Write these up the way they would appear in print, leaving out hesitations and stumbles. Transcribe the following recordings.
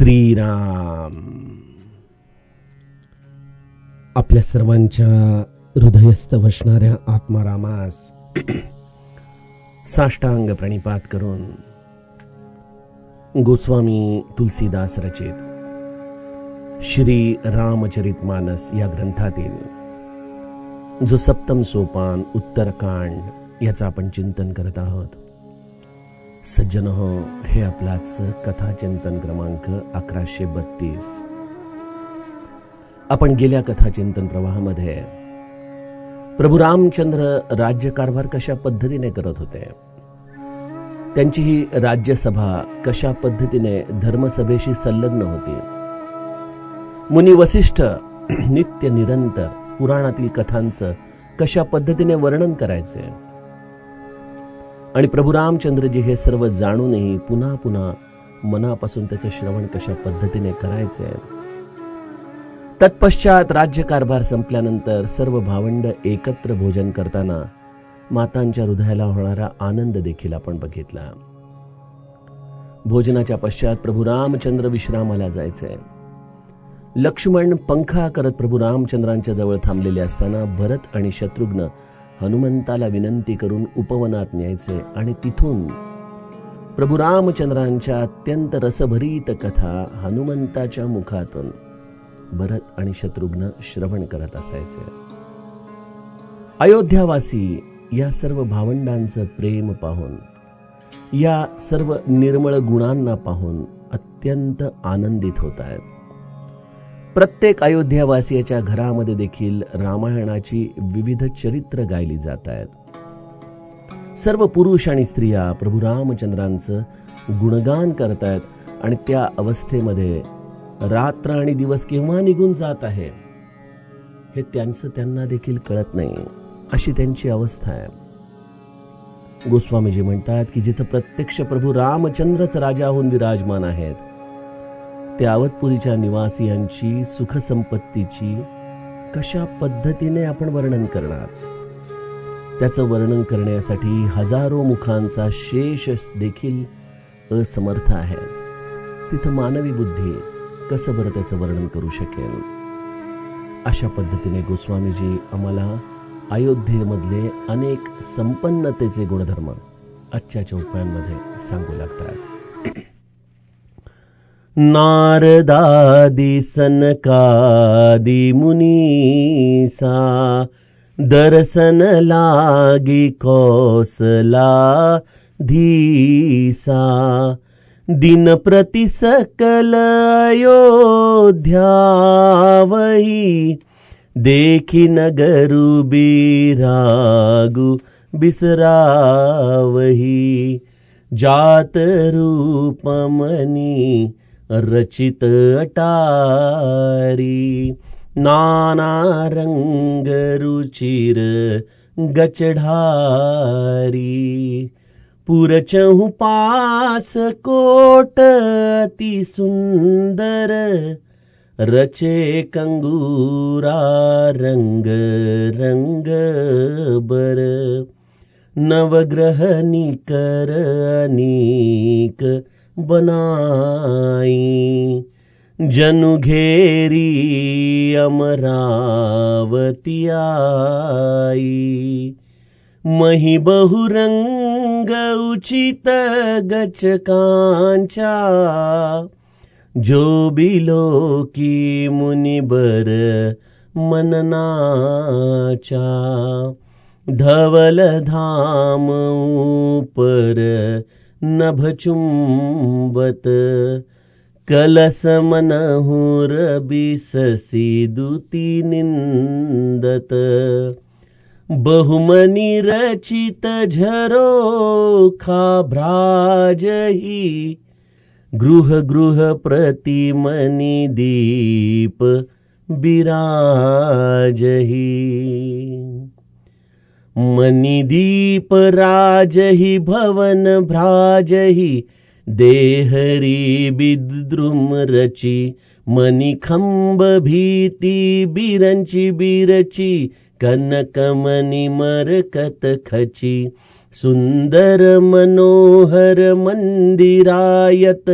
श्रीराम. आपल्या सर्वांच्या हृदयस्थ वसणाऱ्या आत्मारामास साष्टांग प्रणिपात करून गोस्वामी तुलसीदास रचित श्री रामचरितमानस या ग्रंथातील जो सप्तम सोपान उत्तरकांड याचं आपण चिंतन करत आहोत. सज्जन हो, हे आपलाच कथाचिंतन क्रमांक 1132. आपण गेल्या कथाचिंतन प्रवाहामध्ये प्रभू रामचंद्र राज्यकारभार कशा पद्धतीने करत होते, त्यांची ही राज्यसभा कशा पद्धतीने धर्मसभेशी संलग्न होती, मुनी वसिष्ठ नित्य निरंतर पुराणातील कथांचं कशा पद्धतीने वर्णन करायचे आणि प्रभू रामचंद्रजी हे सर्व जाणूनही पुन्हा पुन्हा मनापासून त्याचं श्रवण कशा पद्धतीने करायचे. तत्पश्चात राज्यकारभार संपल्यानंतर सर्व भावंड एकत्र भोजन करताना मातांच्या हृदयाला होणारा आनंद देखील आपण बघितला. भोजनाच्या पश्चात प्रभू रामचंद्र विश्रामाला जायचे. लक्ष्मण पंखा करत प्रभू रामचंद्रांच्या जवळ थांबलेले असताना भरत आणि शत्रुघ्न हनुमंताला विनंती करून उपवनात न्यायचे आणि तिथून प्रभू रामचंद्रांच्या अत्यंत रसभरीत कथा हनुमंताच्या मुखातून भरत आणि शत्रुघ्न श्रवण करत असायचे. अयोध्यावासी या सर्व भावंडांचं प्रेम पाहून, या सर्व निर्मळ गुणांना पाहून अत्यंत आनंदित होत आहेत. प्रत्येक अयोध्यावासियाच्या घरामध्ये देखील रामायणाची विविध चरित्र गायली जात आहेत. सर्व पुरुष आणि स्त्रिया प्रभू रामचंद्रांचं गुणगान करतायत आणि त्या अवस्थेमध्ये रात्र आणि दिवस केव्हा निघून जात आहे हे त्यांना देखील कळत नाही, अशी त्यांची अवस्था आहे. गोस्वामीजी म्हणतात की जिथं प्रत्यक्ष प्रभू रामचंद्रच राजा होऊन विराजमान आहेत, त्या अवधपुरीच्या निवासियांची सुखसंपत्तीची कशा पद्धतीने आपण वर्णन करणार. त्याचं वर्णन करण्यासाठी हजारो मुखांचा शेष देखील असमर्थ आहे. तिथं मानवी बुद्धी कसं बरं त्याचं वर्णन करू शकेल. अशा पद्धतीने गोस्वामीजी आम्हाला अयोध्येमधले अनेक संपन्नतेचे गुणधर्म आजच्या चौपायांमध्ये सांगू लागतात. नारदादि सनकादि मुनीसा दर्शन लागी कौसला धीसा दिन प्रति सकल अयोध्या वही देखी नगरु बिरागु बिसरावही जात रूप मनी रचित अटारी नाना रंग रुचिर गचढारी पुरचहु पास कोट अति सुंदर रचे कंगूरा रंग रंग बर नवग्रह निकर अनीक बनाई जनु घेरी अमरावती आई मही बहुरंग उचित गच कांचा जो बिलो की मुनिबर मननाचा धवल धाम ऊपर नभ चुंबत कलस मनहुर बिससी दुति निंदत बहुमनि रचित झरोखा भ्राजही गृह गृह प्रतिमनि दीप बिराजही मणिदीप राजहि भवन भ्राजहि देहरी बिद्रुम रची मणिखंब भीति बिरंची बिरची कनकमणि मरकत खची सुंदर मनोहर मंदिरायत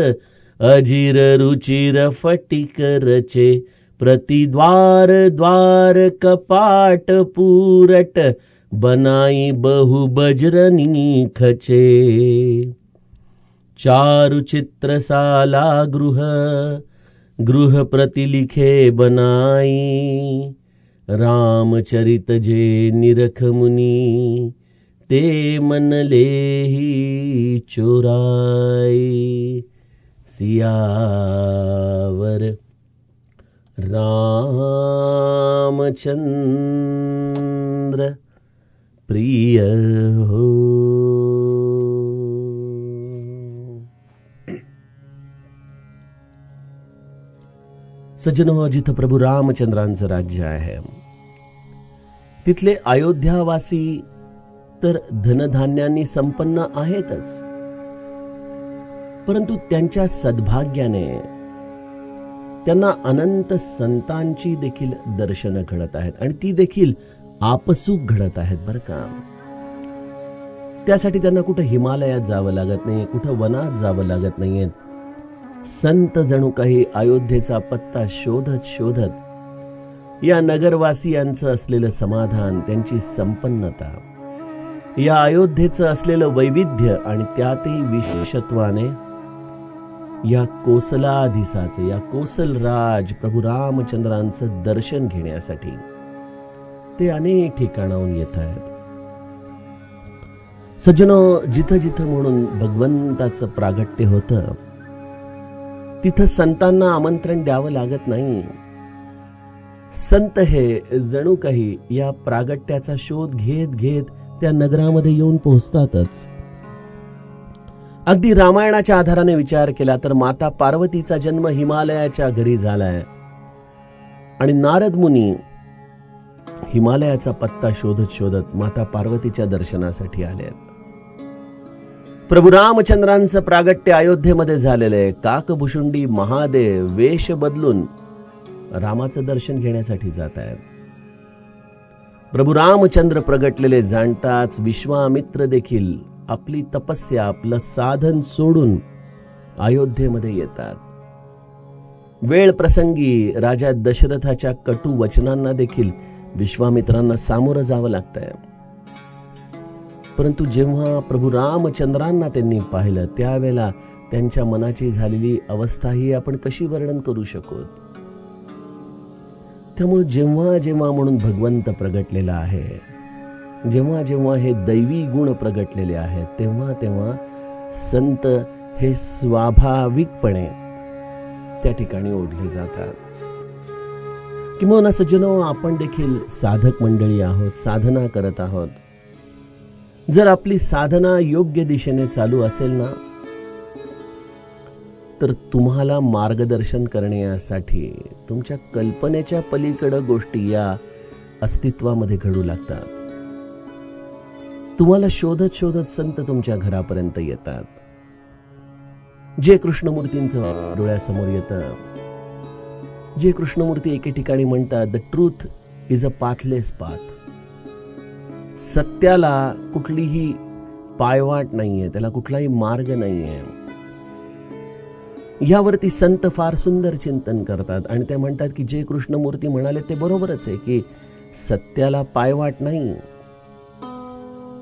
अजिर रुचिर फटिक रचे, प्रतिद्वार द्वार कपाट पूरट, बनाई बहु बजरनी खचे। चारु चित्र साला गृह, गृह प्रतिलिखे बनाई, रामचरित जे निरख मुनी, ते मन लेहि चोराई। सियावर रामचंद्र प्रिय हो। सज्जनो, जिथं प्रभू रामचंद्रांचं राज्य आहे तिथले अयोध्यावासी तर धनधान्यांनी संपन्न आहेतच, परंतु त्यांच्या सद्भाग्याने त्यांना अनंत संतांची देखील दर्शनं घडत आहेत आणि ती देखील आपसूक घडत आहेत बरं का। त्यासाठी त्यांना कुठं हिमालयात जावं लागत नाही, कुठं वनात जावं लागत नाहीये। संत जणू काही अयोध्येचा पत्ता शोधत शोधत या नगरवासियांचं असलेलं समाधान, त्यांची संपन्नता, या अयोध्येचं असलेलं वैविध्य आणि त्यातही विशेषत्वाने या कोसलाधीशाचे, या कोसलराज प्रभू रामचंद्रांचं दर्शन घेण्यासाठी ते अनेक ठिकाणाहून येत आहेत। सज्जनो, जिथं जिथं म्हणून भगवंताचं प्रागट्य होतं तिथं संतांना आमंत्रण द्यावं लागत नाही। संत हे जणू काही या प्रागट्याचा शोध घेत घेत त्या नगरामध्ये येऊन पोहोचतातच। अगदी रामायणाच्या आधाराने विचार केला तर माता पार्वतीचा जन्म हिमालयाच्या घरी झालाय आणि नारद मुनी हिमालयाचा पत्ता शोधत शोधत माता पार्वतीच्या दर्शनासाठी आले। प्रभू रामचंद्रांचं प्रागट्य अयोध्येमध्ये झालेलं आहे। काकभुशुंडी महादेव वेश बदलून रामाचं दर्शन घेण्यासाठी जात आहेत। प्रभू रामचंद्र प्रगटलेले जाणताच विश्वामित्र देखील आपली तपस्या, आपलं साधन सोडून अयोध्येमध्ये येतात। वेळ प्रसंगी राजा दशरथाच्या कटू वचनांना देखील विश्वामित्रांना सामोरं जावं लागतंय। परंतु जेव्हा प्रभू रामचंद्रांना त्यांनी पाहिलं त्यावेळेला त्यांच्या मनाची झालेली अवस्था ही आपण कशी वर्णन करू शकू। त्यामुळे जेव्हा जेव्हा म्हणून भगवंत प्रगटलेला आहे, जेव्हा जेव्हा हे दैवी गुण प्रगटलेले आहेत, तेव्हा तेव्हा संत हे स्वाभाविकपणे त्या ठिकाणी ओढले जातात। किंवा सज्जनो, आपण देखील साधक मंडळी आहोत, साधना करत आहोत। जर आपली साधना योग्य दिशेने चालू असेल ना, तर तुम्हाला मार्गदर्शन करण्यासाठी तुमच्या कल्पनेच्या पलीकडे गोष्टी या अस्तित्वामध्ये घडू लागतात। तुम्हाला शोधत शोधत संत तुमच्या घरापर्यंत येतात। जे कृष्णमूर्तींचं डोळ्यासमोर येतं, जे कृष्णमूर्ती एके ठिकाणी म्हणतात, the truth is a pathless path. सत्याला कुठलीही पायवाट नाहीये, त्याला कुठलाही मार्ग नाहीये। यावरती संत फार सुंदर चिंतन करतात आणि ते म्हणतात की जे कृष्णमूर्ती म्हणाले ते बरोबरच आहे की सत्याला पायवाट नाही,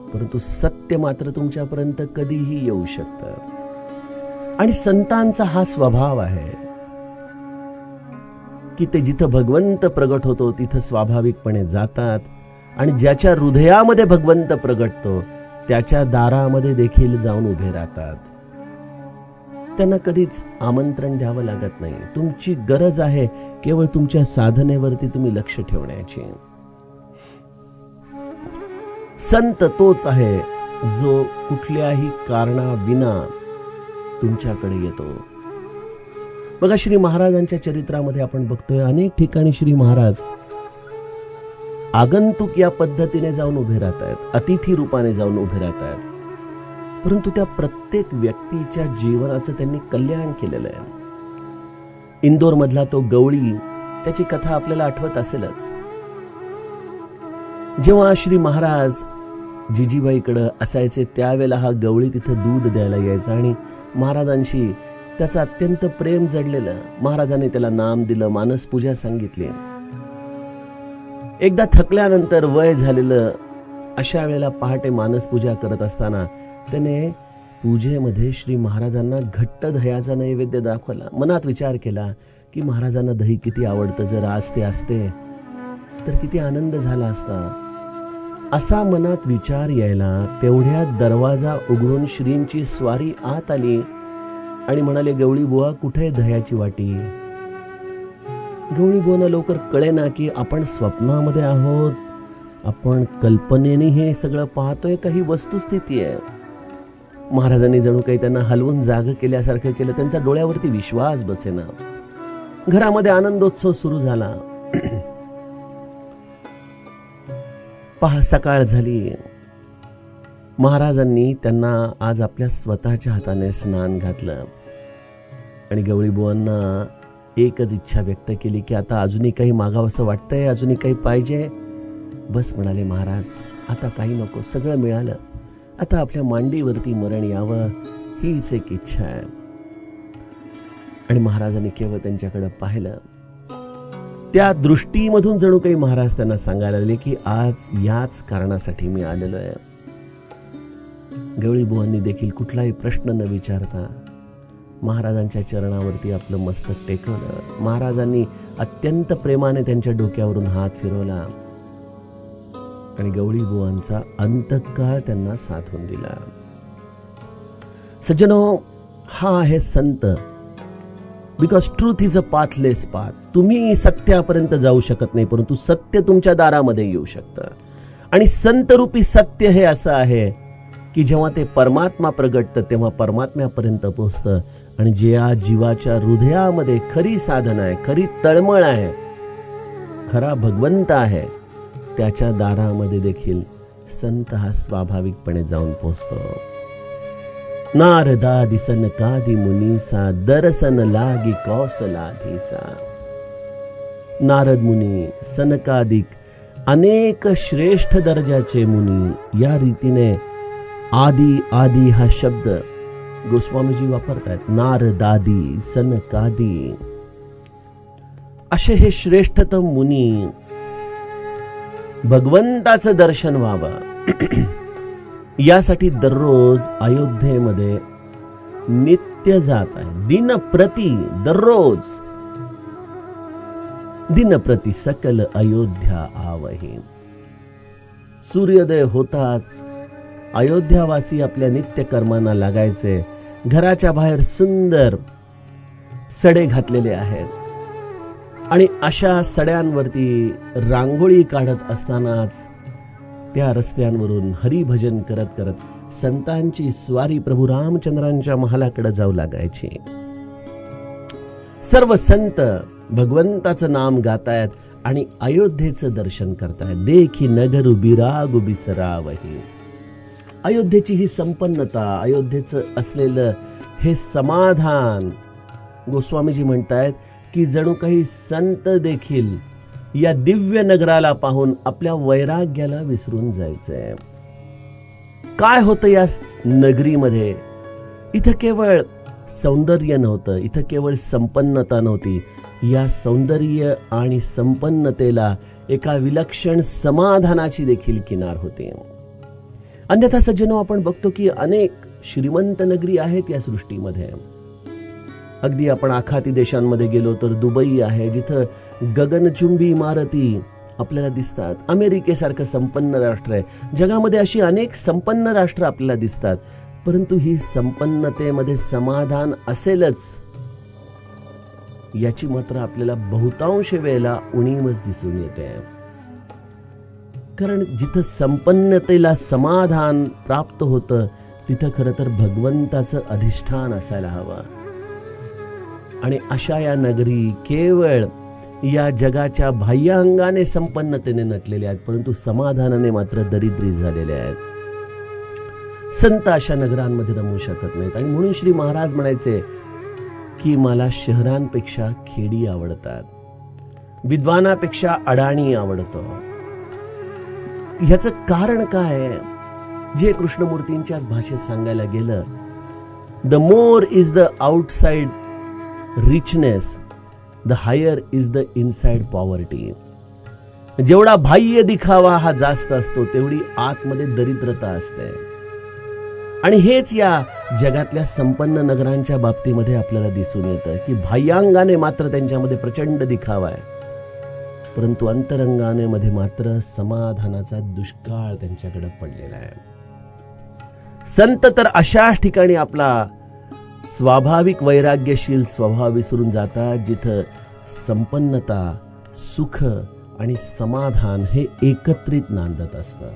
परंतु सत्य मात्र तुमच्यापर्यंत कधीही येऊ शकतं। आणि संतांचा हा स्वभाव आहे की ते जिथं भगवंत प्रगट होतो तिथं स्वाभाविकपणे जातात आणि ज्याच्या हृदयामध्ये भगवंत प्रगटतो त्याच्या दारामध्ये देखील जाऊन उभे राहतात। त्यांना कधीच आमंत्रण द्यावं लागत नाही। तुमची गरज आहे केवळ तुमच्या साधनेवरती तुम्ही लक्ष ठेवण्याची। संत तोच आहे जो कुठल्याही कारणाविना तुमच्याकडे येतो। बघा, श्री महाराजांच्या चरित्रामध्ये आपण बघतोय अनेक ठिकाणी श्री महाराज आगंतुक या पद्धतीने जाऊन उभे राहत आहेत, अतिथी रूपाने जाऊन उभे राहत आहेत, परंतु त्या प्रत्येक व्यक्तीच्या जीवनाचं त्यांनी कल्याण केलेलं आहे। इंदोर मधला तो गवळी, त्याची कथा आपल्याला आठवत असेलच। जेव्हा श्री महाराज जिजीबाईकडे असायचे त्यावेळेला हा गवळी तिथे दूध द्यायला यायचा आणि महाराजांशी त्याचं अत्यंत प्रेम जडलेलं. महाराजांनी त्याला नाम दिलं, मानस पूजा सांगितली. एकदा थकल्यानंतर वय झालेलं अशा वेळेला पहाटे मानस पूजा करत असताना त्याने पूजेमध्ये श्री महाराजांना घट्ट दह्याचा नैवेद्य दाखवला. मनात विचार केला की महाराजांना दही किती आवडतं, जर आज ते असते तर किती आनंद झाला असता. असा मनात विचार यायला तेवढ्यात दरवाजा उघडून श्रींची स्वारी आत आली आणि म्हणाले, गवळी बुवा, कुठे दह्याची वाटी? गवळी बुवांना लवकर कळेना की आपण स्वप्नामध्ये आहोत, आपण कल्पनेने हे सगळं पाहतोय, काही वस्तुस्थिती आहे. महाराजांनी जणू काही त्यांना हलवून जाग केल्यासारखं केलं. त्यांच्या डोळ्यावरती विश्वास बसेना. घरामध्ये आनंदोत्सव सुरू झाला. पहा, सकाळ झाली. महाराजांनी त्यांना आज आपल्या स्वतःच्या हाताने स्नान घातलं आणि गवळी बुवांना एकच इच्छा व्यक्त केली की आता अजूनही काही मागावंसं वाटतंय, अजूनही काही पाहिजे. बस म्हणाले महाराज, आता काही नको, सगळं मिळालं, आता आपल्या मांडीवरती मरण यावं, हीच एक इच्छा आहे. आणि महाराजांनी केवळ त्यांच्याकडे पाहिलं. त्या दृष्टीमधून जणू काही महाराज त्यांना सांगायला लागले की आज याच कारणासाठी मी आलेलो आहे. गवळी बुवांनी देखील कुठलाही प्रश्न न विचारता महाराजांच्या चरणावरती आपलं मस्तक टेकवलं. महाराजांनी अत्यंत प्रेमाने त्यांच्या डोक्यावरून हात फिरवला आणि गवळी बुवांचा अंतकाळ त्यांना साथून दिला. सज्जनो, हा आहे संत. Because truth is a pathless path. तुम्ही सत्यापर्यंत जाऊ शकत नाही, परंतु सत्य तुमच्या दारामध्ये येऊ शकतं. आणि संतरूपी सत्य हे असं आहे की जेव्हा ते परमात्मा प्रगटतं तेव्हा परमात्म्यापर्यंत पोहोचतं. आणि ज्या जीवाच्या हृदयामध्ये खरी साधना आहे, खरी तळमळ आहे, खरा भगवंत आहे, त्याच्या दारामध्ये देखील संत हा स्वाभाविकपणे जाऊन पोहोचतो. नारदादी सनकादी मुनीसा दर्शन लागी कौशलाधीसा. नारद मुनी, सनकादिक अनेक श्रेष्ठ दर्जाचे मुनी, या रीतीने आदी आदी हा शब्द गोस्वामीजी वापरतात. नारदादी, सनकादी असे हे श्रेष्ठतम मुनी भगवंताचं दर्शन व्हावं यासाठी दररोज अयोध्येमध्ये नित्य जात आहे. दिनप्रती, दररोज दिनप्रती सकल अयोध्या आवही. सूर्योदय होताच अयोध्यावासी आपल्या नित्य कर्मांना लागायचे. घराच्या बाहेर सुंदर सडे घातलेले आहेत आणि अशा सड्यांवरती रांगोळी काढत असतानाच त्या रस्त्यांवरून हरिभजन करत करत संतांची स्वारी प्रभू रामचंद्रांच्या महालाकडे जाऊ लागायची. सर्व संत भगवंताचं नाम गातायत आणि अयोध्येचं दर्शन करतायत. देखी नगरु बिरागु बिसरावही. अयोध्येची ही संपन्नता, अयोध्येचं असलेलं हे समाधान, गोस्वामीजी म्हणतायत की जणू काही संत देखील या दिव्य नगराला पाहून आपल्या वैराग्याला विसरून जायचंय. काय होतं या नगरीमध्ये? इथं केवळ सौंदर्य नव्हतं, इथं केवळ संपन्नता नव्हती. या सौंदर्य आणि संपन्नतेला एका विलक्षण समाधानाची देखील किनार होती. अन्यथा सज्जनो, आपण बघतो की अनेक श्रीमंत नगरी आहेत या सृष्टीमध्ये. अगदी आपण आखाती देशांमध्ये गेलो तर दुबई आहे, जिथं गगनचुंबी इमारती आपल्याला दिसतात. अमेरिकेसारखं संपन्न राष्ट्र आहे. जगामध्ये अशी अनेक संपन्न राष्ट्र आपल्याला दिसतात. परंतु ही संपन्नतेमध्ये समाधान असेलच याची मात्र आपल्याला बहुतांश वेळेला उणीवच दिसून येते. कारण जिथं संपन्नतेला समाधान प्राप्त होतं तिथं खरं तर भगवंताचं अधिष्ठान असायला हवं. आणि अशा या नगरी केवळ या जगाच्या बाह्यांगाने संपन्नतेने नटलेल्या आहेत, परंतु समाधानाने मात्र दरिद्री झालेल्या आहेत. संत अशा नगरांमध्ये रमू शकत नाहीत. आणि म्हणून श्री महाराज म्हणायचे की मला शहरांपेक्षा खेडी आवडतात, विद्वानापेक्षा अडाणी आवडतं. ह्याचं कारण काय? जे कृष्णमूर्तींच्याच भाषेत सांगायला गेलं the more is the outside richness, the higher is the inside poverty. जेवढा बाह्य दिखावा हा जास्त असतो, तेवढी आतमध्ये दरिद्रता असते. आणि हेच या जगातल्या संपन्न नगरांच्या बाबतीमध्ये आपल्याला दिसून येतं की बाह्यांगाने मात्र त्यांच्यामध्ये प्रचंड दिखावा आहे, परंतु अंतरंगाने मध्ये मात्र समाधानाचा दुष्काळ त्यांच्याकडे पडलेला आहे. संत तर अशाच ठिकाणी आपला स्वाभाविक वैराग्यशील स्वभाव विसरून जातात, जिथं संपन्नता, सुख आणि समाधान हे एकत्रित नांदत असतं.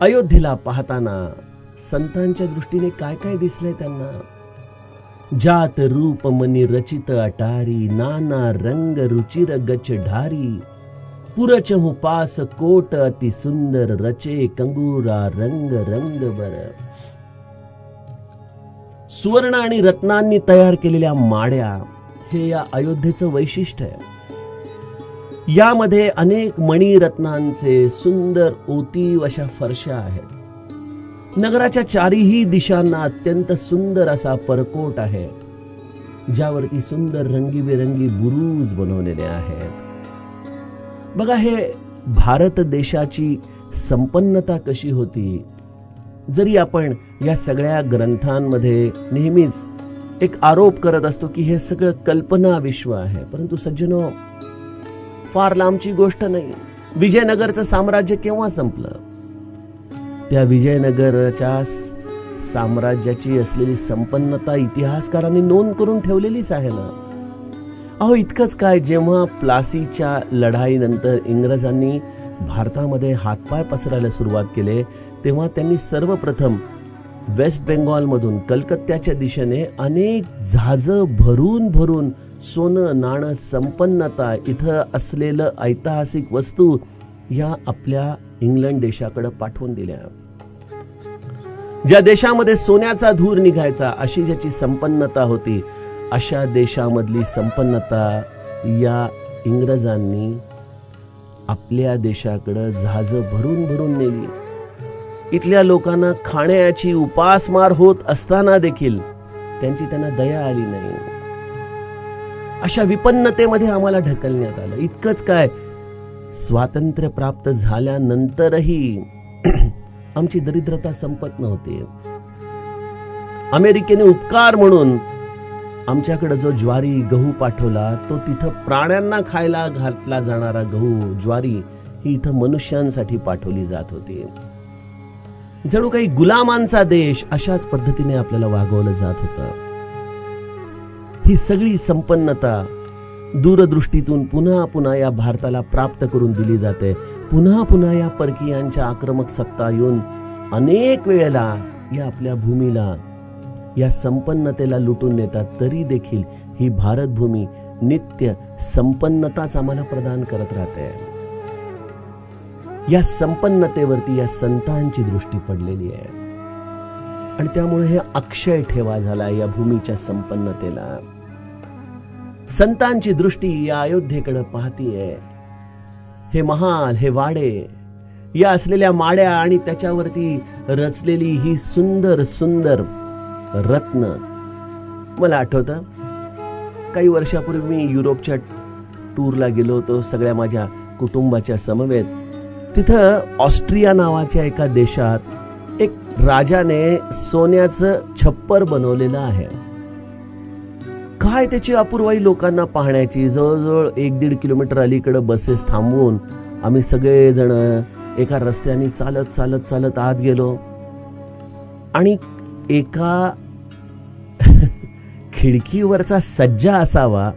अयोध्येला पाहताना संतांच्या दृष्टीने काय काय दिसलंय त्यांना? जात रूप मनी रचित अटारी, नाना रंग रुचिर गच ढारी, पुरचहु पास कोट अति सुंदर, रचे कंगूरा रंग रंग बर. सुवर्ण आणि रत्नांनी तयार केलेल्या माड्या हे या अयोध्येचं वैशिष्ट्य आहे. यामध्ये अनेक मणिरत्नांचे सुंदर ओतीव अशा फरशा आहेत. नगराच्या चारीही दिशांना अत्यंत सुंदर असा परकोट आहे, ज्यावरती सुंदर रंगीबेरंगी बुरुज बनवलेले आहेत. बघा, हे भारत देशाची संपन्नता कशी होती. जरी आपण या सगळ्या ग्रंथांमध्ये नेहमीच एक आरोप करत असतो की हे सगळं कल्पना विश्व आहे, परंतु सज्जनो, फार लांबची गोष्ट नाही. विजयनगरचं साम्राज्य केव्हा संपलं? त्या विजयनगरच्या साम्राज्याची असलेली संपन्नता इतिहासकारांनी नोंद करून ठेवलेलीच आहे ना. अहो, इतकंच काय, जेव्हा प्लासीच्या लढाईनंतर इंग्रजांनी भारतामध्ये हातपाय पसरायला सुरुवात केले, तेव्हा त्यांनी सर्वप्रथम वेस्ट बेंगॉलमधून कलकत्त्याच्या दिशेने अनेक जहाजं भरून भरून सोनं, नाणं, संपन्नता, इथं असलेलं ऐतिहासिक वस्तू या आपल्या इंग्लंड देशाकडे पाठवून दिल्या. ज्या देशामध्ये सोन्याचा धूर निघायचा, अशी ज्याची संपन्नता होती, अशा देशामधली संपन्नता या इंग्रजांनी आपल्या देशाकडे जहाजं भरून भरून नेली. इथल्या लोकांना खाण्याची उपासमार होत असताना देखील त्यांची त्यांना दया आली नाही. अशा विपन्नतेमध्ये आम्हाला ढकलण्यात आलं. इतकंच काय, स्वातंत्र्य प्राप्त झाल्यानंतरही आमची दरिद्रता संपत नव्हती. अमेरिकेने उपकार म्हणून आमच्याकडे जो ज्वारी गहू पाठवला, तो तिथं प्राण्यांना खायला घातला जाणारा गहू, ज्वारी ही इथं मनुष्यांसाठी पाठवली जात होती. जणू काही गुलामांचा देश अशाच पद्धतीने आपल्याला वागवलं जात होतं. ही सगळी संपन्नता दूरदृष्टीतून पुन्हा पुन्हा या भारताला प्राप्त करून दिली जाते. पुन्हा पुन्हा या परकीयांच्या आक्रमक सत्ता येऊन अनेक वेळेला या आपल्या भूमीला, या संपन्नतेला लुटून नेतात. तरी देखील ही भारत भूमी नित्य संपन्नताच आम्हाला प्रदान करत राहते. या संपन्नतेवरती या संतांची दृष्टी पडलेली आहे आणि त्यामुळे हे अक्षय ठेवा झाला या भूमीच्या संपन्नतेला. संतांची दृष्टी या अयोध्येकडे पाहतीये. हे महाल, हे वाडे, या असलेल्या माड्या आणि त्याच्यावरती रचलेली ही सुंदर सुंदर रत्न. मला आठवतं, काही वर्षापूर्वी मी युरोपच्या टूरला गेलो होतो सगळ्या माझ्या कुटुंबाच्या समवेत. तिथं ऑस्ट्रिया नावाच्या एका देशात एक राजाने सोन्याचं छप्पर बनवलेलं आहे. काय त्याची अपूर्वाई लोकांना पाहण्याची. जवळजवळ 1-1.5 किलोमीटर अलीकडे बसेस थांबवून आम्ही सगळेजण एका रस्त्याने चालत चालत चालत आत गेलो आणि एका खिडकीवरचा सज्जा असावा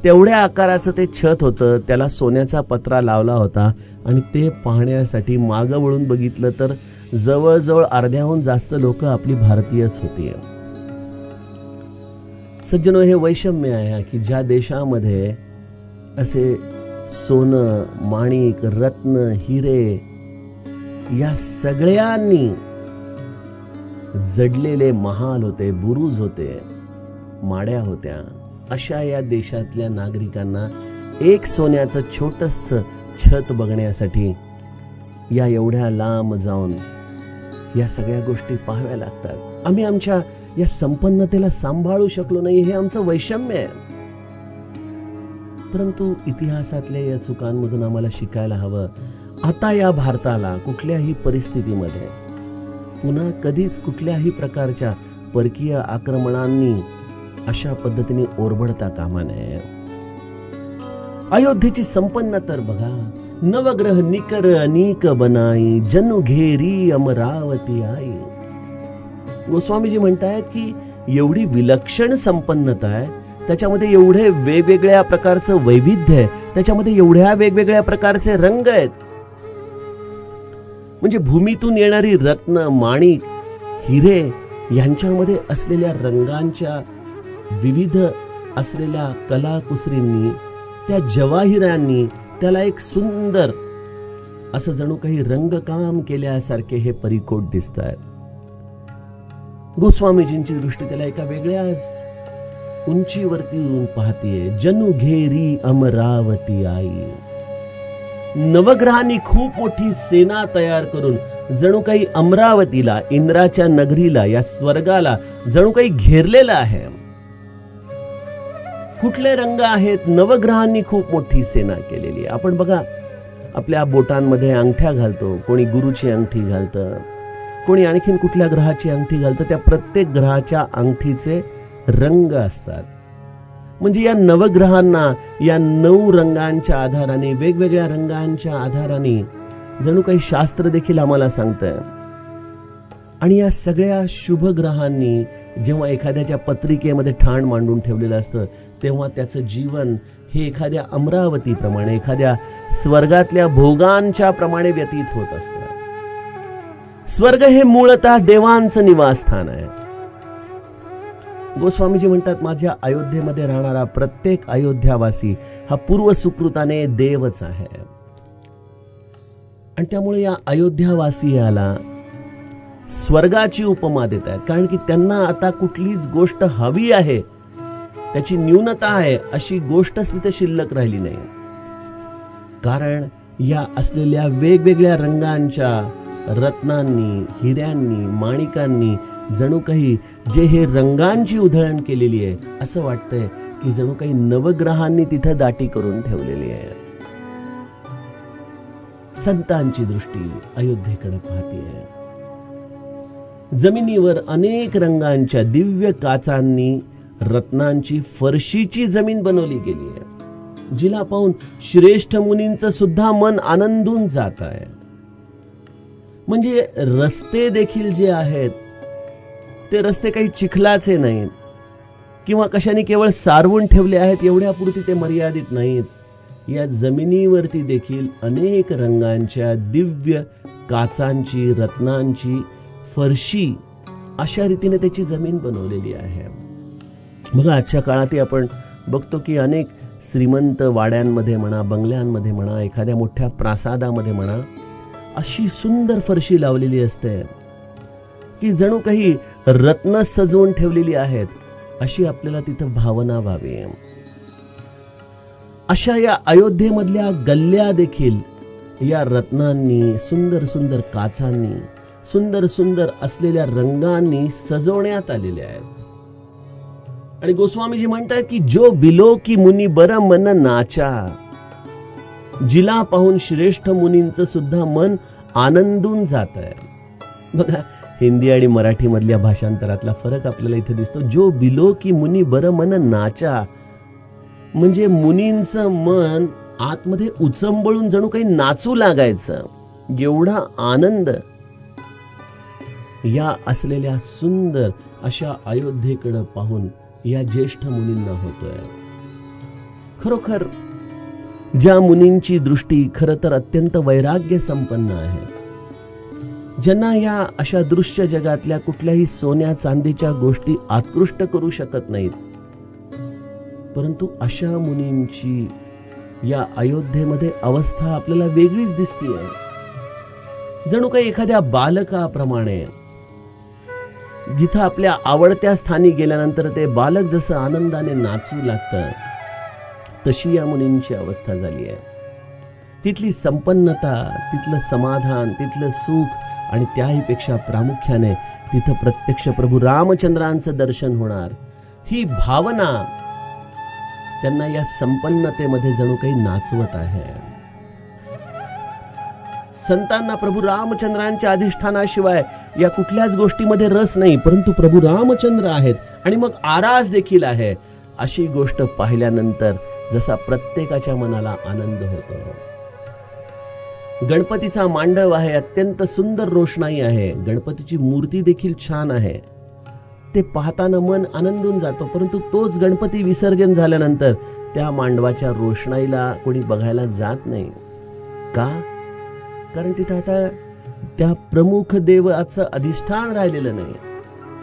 तेवढ्या आकाराचं ते छत होतं. त्याला सोन्याचा पत्रा लावला होता आणि ते पाहण्यासाठी मागं वळून बघितलं तर जवळजवळ अर्ध्याहून जास्त लोक आपली भारतीयच होती. सज्जनो, हे वैषम्य आहे की ज्या देशामध्ये असे सोनं, माणिक, रत्न, हिरे या सगळ्यांनी जडलेले महाल होते, बुरुज होते, माड्या होत्या, अशा या देशातल्या नागरिकांना एक सोन्याचं छोटस छत बघण्यासाठी या एवढ्या लांब जाऊन या सगळ्या गोष्टी पाहाव्या लागतात. आम्ही आमच्या या संपन्नतेला सांभाळू शकलो नाही, हे आमचं वैषम्य आहे. परंतु इतिहासातल्या या चुकांमधून आम्हाला शिकायला हवं. आता या भारताला कुठल्याही परिस्थितीमध्ये पुन्हा कधीच कुठल्याही प्रकारच्या परकीय आक्रमणांनी अशा पद्धतीने ओरबडता कामा नये. अयोध्येची संपन्न तर बघा, नवग्रह निकर अनेक बनाई, जनु घेरी अमरावती आई. गोस्वामीजी म्हणतायत की एवढी विलक्षण संपन्नता आहे, त्याच्यामध्ये एवढे वेगवेगळ्या प्रकारचं वैविध्य आहे, त्याच्यामध्ये एवढ्या वेगवेगळ्या प्रकारचे रंग आहेत. म्हणजे भूमीतून येणारी रत्न, माणिक, हिरे यांच्यामध्ये असलेल्या रंगांच्या विविध असलेल्या कलाकुसरींनी, त्या जवाहिरांनी त्याला एक सुंदर असं जणू काही रंगकाम केल्यासारखे हे परिकोट दिसत आहेत. गोस्वामीजींची दृष्टी त्याला एका वेगळ्याच उंचीवरती येऊन पाहतीये. जनु घेरी अमरावती आई. नवग्रहांनी खूप मोठी सेना तयार करून जणू काही अमरावतीला, इंद्राच्या नगरीला, या स्वर्गाला जणू काही घेरलेलं आहे. कुठले रंग आहेत? नवग्रहांनी खूप मोठी सेना केलेली आहे. आपण बघा, आपल्या बोटांमध्ये अंगठ्या घालतो, कोणी गुरुची अंगठी घालतं, कोणी आणखीन कुठल्या ग्रहाची अंगठी घालतं. त्या प्रत्येक ग्रहाच्या अंगठीचे रंग असतात. म्हणजे या नवग्रहांना या 9 रंगांच्या आधाराने, वेगवेगळ्या रंगांच्या आधाराने जणू काही शास्त्र देखील आम्हाला सांगतं. आणि या सगळ्या शुभ ग्रहांनी जेव्हा एखाद्याच्या पत्रिकेमध्ये ठाण मांडून ठेवलेलं असतं, तेव्हा त्याचं जीवन हे एखाद्या अमरावतीप्रमाणे, एखाद्या स्वर्गातल्या भोगांच्या प्रमाणे व्यतीत होत असतं. स्वर्ग हे मूळतः देवांचं निवासस्थान आहे. गोस्वामीजी म्हणतात, माझ्या अयोध्येमध्ये राहणारा प्रत्येक अयोध्यावासी हा पूर्व सुकृताने देवच आहे. आणि त्यामुळे या अयोध्यावासियाला स्वर्गाची उपमा देत आहेत. कारण की त्यांना आता कुठलीच गोष्ट हवी आहे, त्याची न्यूनता आहे, अशी गोष्टच तिथे शिल्लक राहिली नाही. कारण या असलेल्या वेगवेगळ्या रंगांच्या रत्नांनी, हिऱ्यांनी, माणिकांनी जणू काही जे हे रंगांची उधळण केलेली आहे, असं वाटतंय की जणू काही नवग्रहांनी तिथं दाटी करून ठेवलेली आहे. संतांची दृष्टी अयोध्येकडे पाहतीये. जमिनीवर अनेक रंगांच्या दिव्य काचांनी रत्नांची फरशीची जमीन बनवली गेली आहे, जिला पाहून श्रेष्ठ मुनींचं सुद्धा मन आनंदून जात आहे. म्हणजे रस्ते देखील जे आहेत, ते रस्ते काही चिखलाचे नाहीत किंवा कशाने केवळ सारवून ठेवले आहेत एवढ्यापुरती ते मर्यादित नाहीत. या जमिनीवरती देखील अनेक रंगांच्या दिव्य काचांची, रत्नांची फरशी अशा रीतीने त्याची जमीन बनवलेली आहे. बघा, आजच्या काळातही आपण बघतो की अनेक श्रीमंत वाड्यांमध्ये म्हणा, बंगल्यांमध्ये म्हणा, एखाद्या मोठ्या प्रासादामध्ये म्हणा, अशी सुंदर फरशी लावलेली असते की जणू काही रत्न सजवून ठेवलेली आहेत, अशी आपल्याला तिथं भावना व्हावी. अशा या अयोध्येमधल्या गल्ल्या देखील या रत्नांनी, सुंदर सुंदर काचांनी, सुंदर सुंदर असलेल्या रंगांनी सजवण्यात आलेल्या आहेत. आणि गोस्वामीजी म्हणतात की जो बिलो की मुनी बर मन नाचा, जिला पाहून श्रेष्ठ मुनींचं सुद्धा मन आनंदून जात आहे. बघा, हिंदी आणि मराठी मधल्या भाषांतरातला फरक आपल्याला इथे दिसतो. जो बिलो की मुनी बर मन नाचा, म्हणजे मुनींचं मन आतमध्ये उचंबळून जणू काही नाचू लागायचं, एवढा आनंद या असलेल्या सुंदर अशा अयोध्येकडे पाहून या ज्येष्ठ मुनींना होतोय. खरोखर ज्या मुनींची दृष्टी खरं तर अत्यंत वैराग्य संपन्न आहे, ज्यांना या अशा दृश्य जगातल्या कुठल्याही सोन्या चांदीच्या गोष्टी आकृष्ट करू शकत नाहीत, परंतु अशा मुनींची या अयोध्येमध्ये अवस्था आपल्याला वेगळीच दिसतीये. जणू काही एखाद्या बालकाप्रमाणे, जिथं आपल्या आवडत्या स्थानी गेल्यानंतर ते बालक जसं आनंदाने नाचू लागतं, तशी या मुनींची अवस्था झाली आहे. तिथली संपन्नता, तिथलं समाधान, तिथलं सुख आणि त्याहीपेक्षा प्रामुख्याने तिथं प्रत्यक्ष प्रभू रामचंद्रांचं दर्शन होणार, ही भावना त्यांना या संपन्नतेमध्ये जणू काही नाचवत आहे. संतांना प्रभू रामचंद्रांच्या अधिष्ठानाशिवाय या कुठल्याच गोष्टीमध्ये रस नाही, परंतु प्रभू रामचंद्र आहेत आणि मग आरास देखील आहे. अशी गोष्ट पाहिल्यानंतर जसा प्रत्येकाच्या मनाला आनंद होतो. गणपतीचा मांडव आहे, अत्यंत सुंदर रोषणाई आहे. गणपतीची मूर्ती देखील छान आहे. ते पाहताना मन आनंदून जातो. परंतु तोच गणपती विसर्जन झाल्यानंतर त्या मांडवाच्या रोषणाईला कोणी बघायला जात नाही. का? कारण तिथं आता त्या प्रमुख देवाचं अधिष्ठान राहिलेलं नाही.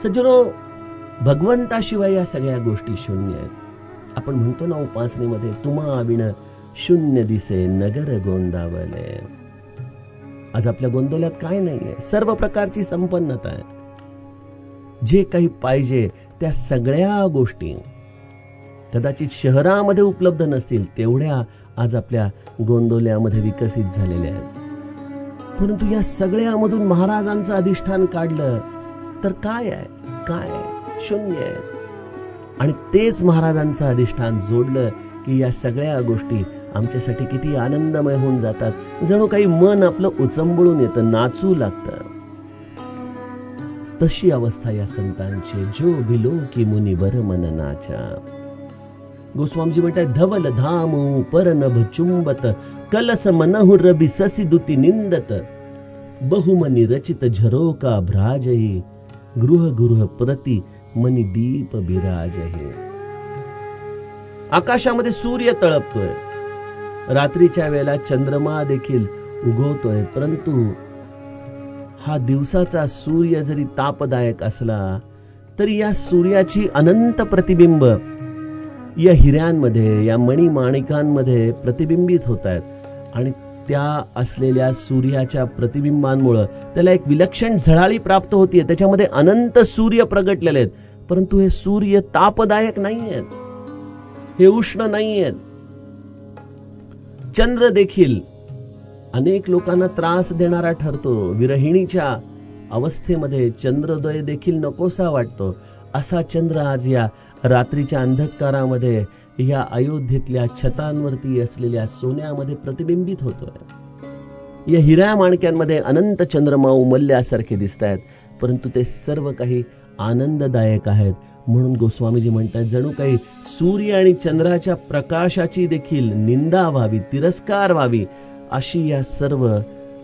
सज्जनो, भगवंताशिवाय या सगळ्या गोष्टी शून्य आहेत. आपण म्हणतो ना उपासनेमध्ये, तुम्हा विण शून्य दिसे नगर गोंदावले. आज आपल्या गोंदवल्यात काय नाहीये? सर्व प्रकारची संपन्नता आहे. जे काही पाहिजे त्या सगळ्या गोष्टी कदाचित शहरामध्ये उपलब्ध नसतील, तेवढ्या आज आपल्या गोंदवल्यामध्ये विकसित झालेल्या आहेत. परंतु या सगळ्यामधून महाराजांचं अधिष्ठान काढलं तर काय आहे? काय शून्य आहे. आणि तेच महाराजांचं अधिष्ठान जोडलं की या सगळ्या गोष्टी आमच्यासाठी किती आनंदमय होऊन जातात. जणू काही मन आपलं उचंबळून येतं, नाचू लागतं. तशी अवस्था या संतांची. जो भिलो की मुनिवर मन नाचा. गोस्वामीजी म्हणतात, धवल धाम परनभ चुंबत कलस मनहु रबी ससी दुती निंदत बहुमनी रचित झरोका भ्राजही गृह गृह प्रति मनी दीप बिराजही. आकाशामध्ये सूर्य तळपतोय, रात्रीच्या वेळेला चंद्रमा देखील उगवतोय. परंतु हा दिवसाचा सूर्य जरी तापदायक असला तरी या सूर्याची अनंत प्रतिबिंब या हिऱ्यांमध्ये, या मणिमाणिकांमध्ये प्रतिबिंबित होत आहेत. आणि त्या असलेल्या सूर्याच्या प्रतिबिंबांमुळे त्याला एक विलक्षण झळाळी प्राप्त होतीये. त्याच्यामध्ये अनंत सूर्य प्रगटलेले आहेत. परंतु हे सूर्य तापदायक नाही आहेत, हे उष्ण नाही आहेत. चंद्र देखील अनेक लोकांना त्रास देणारा ठरतो. विरहिणीच्या अवस्थेमध्ये चंद्रोदय देखील नकोसा वाटतो. असा चंद्र आज या रात्रीच्या अंधकारामध्ये या अयोध्येतल्या छतांवरती असलेल्या सोन्यामध्ये प्रतिबिंबित होतोय. या हिऱ्या माणक्यांमध्ये अनंत चंद्रमा उमलल्यासारखे दिसत आहेत, परंतु ते सर्व काही आनंददायक आहेत. म्हणून गोस्वामीजी म्हणतात, जणू काही सूर्य आणि चंद्राच्या प्रकाशाची देखील निंदा व्हावी, तिरस्कार व्हावी, अशी या सर्व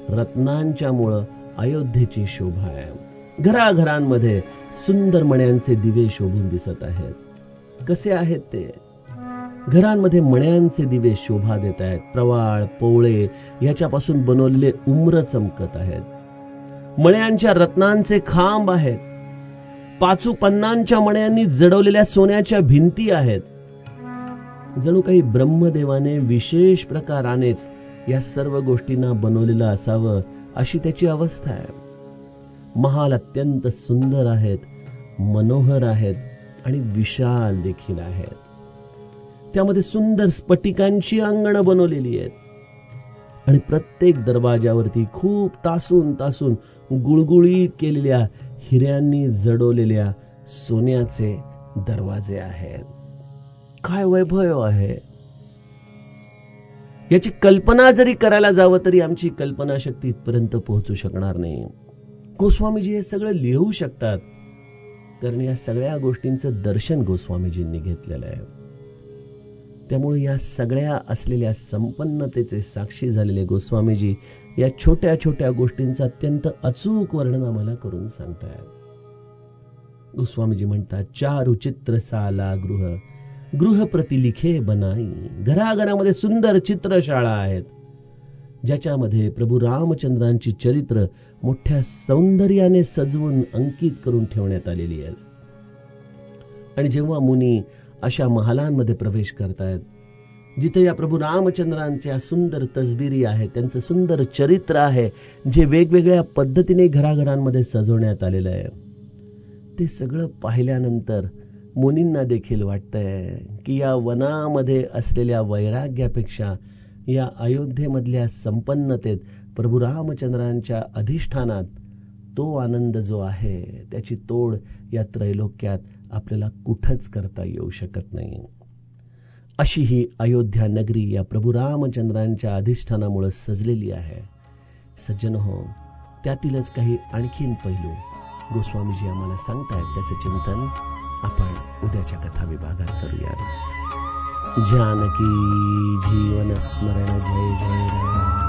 रत्नांच्यामुळं अयोध्येची शोभा आहे. घराघरांमध्ये सुंदर मण्यांचे दिवे शोभून दिसत आहेत. कसे आहेत ते? घरांमध्ये मण्यांचे दिवे शोभा देत आहेत. प्रवाळ, पोवळे याच्यापासून बनवलेले उम्र चमकत आहेत. मण्यांच्या रत्नांचे खांब आहेत. पाचूपन्नांच्या मण्यांनी जडवलेल्या सोन्याच्या भिंती आहेत. जणू काही ब्रह्मदेवाने विशेष प्रकारानेच या सर्व गोष्टींना बनवलेलं असावं, अशी त्याची अवस्था आहे. महाल अत्यंत सुंदर आहेत, मनोहर आहेत आणि विशाल देखील आहेत. त्यामध्ये सुंदर स्फटिकांची अंगणं बनवलेली आहेत आणि प्रत्येक दरवाजावरती खूप तासून तासून गुळगुळीत केलेल्या हिऱ्यांनी जडवलेल्या सोन्याचे दरवाजे आहेत. काय वैभव आहे! याची कल्पना जरी करायला जावं तरी आमची कल्पनाशक्ती इथपर्यंत पोहोचू शकणार नाही. गोस्वामीजी हे सगळं लिहू शकतात कारण या सगळ्या गोष्टींचं दर्शन गोस्वामीजींनी घेतलेलं आहे. त्यामुळे या सगळ्या असलेल्या संपन्नतेचे साक्षी झालेले गोस्वामीजी या छोट्या छोट्या गोष्टींचं अत्यंत अचूक वर्णन आम्हाला करून सांगतात. गोस्वामीजी म्हणतात, चारु चित्र साला गृह गृह प्रति लिखे बनाई. घराघरामध्ये सुंदर चित्रशाळा आहेत ज्याच्यामध्ये प्रभू रामचंद्रांची चरित्र मोठ्या सौंदर्याने सजवून अंकित करून ठेवण्यात आलेली आहे. आणि जेव्हा मुनी अशा महालांमध्ये प्रवेश करतायत जिथे या प्रभू रामचंद्रांच्या सुंदर तसबिरी आहेत, त्यांचं सुंदर चरित्र आहे जे वेगवेगळ्या पद्धतीने घराघरांमध्ये सजवण्यात आलेलं आहे, ते सगळं पाहिल्यानंतर मुनींना देखील वाटतंय की या वनामध्ये असलेल्या वैराग्यापेक्षा या अयोध्येमधल्या संपन्नतेत प्रभू रामचंद्रांच्या अधिष्ठानात तो आनंद जो आहे त्याची तोड या त्रैलोक्यात आपल्याला कुठंच करता येऊ शकत नाही. अशी ही अयोध्या नगरी या प्रभू रामचंद्रांच्या अधिष्ठानामुळे सजलेली आहे. सज्जन हो, त्यातीलच काही आणखीन पैलू गोस्वामीजी आम्हाला सांगतायत. त्याचं चिंतन आपण उद्याच्या कथा विभागात करूया. जानकी जीवन स्मरण जय जय राम.